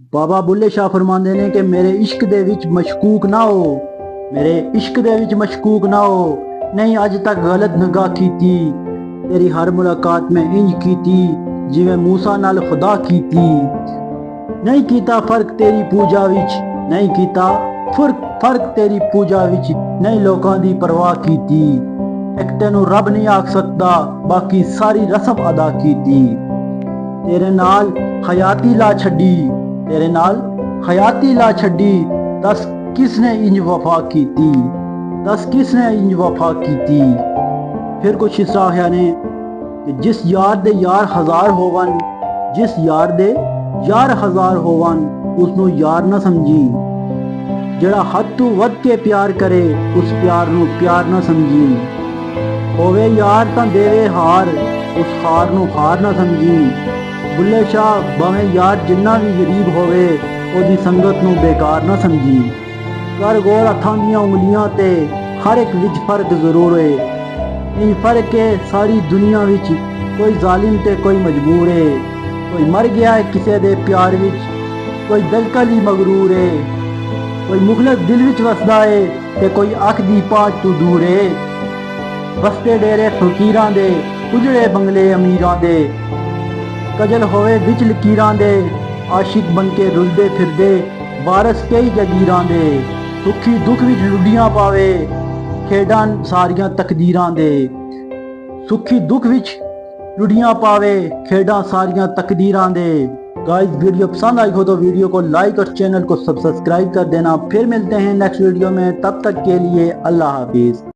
ਬਾਬਾ ਬੁੱਲੇ ਸ਼ਾਹ ਫਰਮਾਉਂਦੇ ਨੇ ਕਿ ਮੇਰੇ ਇਸ਼ਕ ਦੇ ਵਿੱਚ ਮਸ਼ਕੂਕ ਨਾ ਹੋ, ਮੇਰੇ ਇਸ਼ਕ ਦੇ ਵਿੱਚ ਮਸ਼ਕੂਕ ਨਾ ਹੋ। ਨਹੀਂ ਅੱਜ ਤੱਕ ਗਲਤ ਨਿਗਾਹ ਕੀਤੀ, ਤੇਰੀ ਹਰ ਮੁਲਾਕਾਤ ਮੈਂ ਇੰਜ ਕੀਤੀ ਜਿਵੇਂ ਮੂਸਾ ਨਾਲ ਖੁਦਾ ਕੀਤੀ। ਨਹੀਂ ਕੀਤਾ ਫਰਕ ਤੇਰੀ ਪੂਜਾ ਵਿੱਚ, ਨਹੀਂ ਕੀਤਾ ਫਰਕ ਤੇਰੀ ਪੂਜਾ ਵਿੱਚ, ਨਹੀਂ ਲੋਕਾਂ ਦੀ ਪਰਵਾਹ ਕੀਤੀ। ਇੱਕ ਤੈਨੂੰ ਰੱਬ ਨਹੀਂ ਆਖ ਸਕਦਾ, ਬਾਕੀ ਸਾਰੀ ਰਸਮ ਅਦਾ ਕੀਤੀ। ਤੇਰੇ ਨਾਲ ਹਯਾਤੀ ਲਾ ਛੱਡੀ, तेरे नाल हयाती ला छड़ी। दस किसने इंज वफा की थी, दस किसने इंज वफा की थी। फिर कुछ हिस्सा आया ने कि जिस यार दे यार हजार होवन, जिस यार दे यार हजार होवन उसनू यार ना समझी। जड़ा हद तू वध के प्यार करे उस प्यार नू प्यार ना समझी। होवे यार तां देवे हार, उस हार नू हार ना समझी। बुल्ले शाह भावें यार जिन्ना भी गरीब होवे ओदी संगत नू बेकार ना समझी। कर गौर हथां दियां उंगलियां ते हर एक विच फर्क जरूर है। इन फर्क है सारी दुनिया विच, कोई जालिम ते कोई मजबूर है। कोई मर गया है किसे दे प्यार विच, कोई बिल्कुल ही मगरूर है। कोई मुखलस दिल विच वसदा है ते कोई अख दी पाँच तू दूर है। बसते डेरे फकीरां दे, उजड़े बंगले अमीरां दे, कजल होवे विच लकीरां दे, आशिक बन के रुलदे फिरदे वारस कई जगीरां दे। दुखी दुख विच लुडियां पावे खेडां सारियां तकदीरां दे। सुखी दुख विच लुडियां पावे खेडां सारियां तकदीरां दे। गाइस वीडियो पसंद आई हो तो वीडियो को लाइक और चैनल को सब्सक्राइब कर देना। फिर मिलते हैं नेक्स्ट वीडियो में, तब तक के लिए अल्लाह हाफिज।